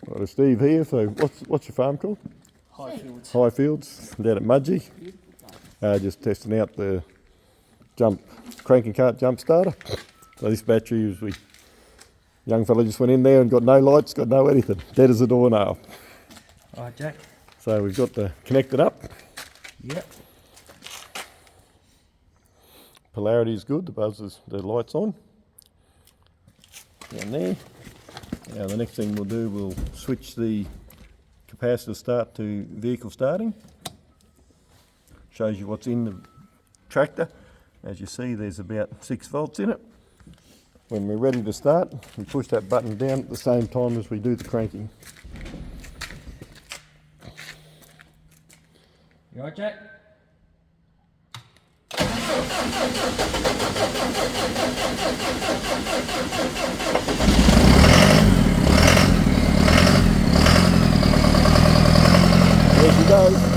Got a Steve here. So what's your farm called? Highfields. Highfields down at Mudgee. Just testing out the KrankingKart Jumpstarter. So this battery is young fella just went in there and got no lights, got no anything, dead as a doornail. All right, Jack. So we've got the connected up. Yep. Polarity is good. The light's on. Down there. Now the next thing we'll do, we'll switch the capacitor start to vehicle starting. Shows you what's in the tractor. As you see, there's about 6 volts in it. When we're ready to start, we push that button down at the same time as we do the cranking. You all right, Jack? There she goes.